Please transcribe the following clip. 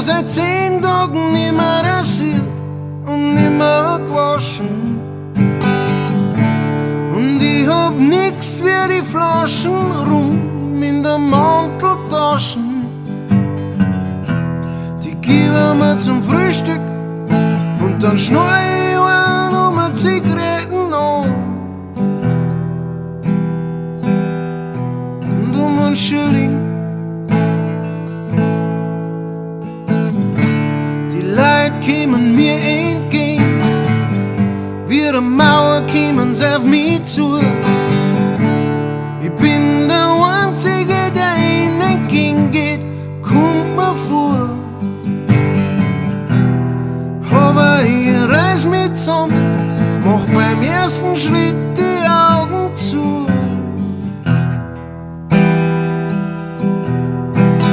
seit 10 Tagen nimmer rasiert und nimmer gewaschen. Und ich hab nix wie die Flaschen rum in der Manteltaschen. Die geben mir zum Frühstück und dann schnall ich ein um Zigaretten an. Und um einen Schilling. Die Leute kommen mir entgegen, wie eine Mauer kommen sie auf mich zu. Ich bin der Einzige, der ihnen entgegengeht, kommt mir vor. Aber ich reiß mich zusammen, mach beim ersten Schritt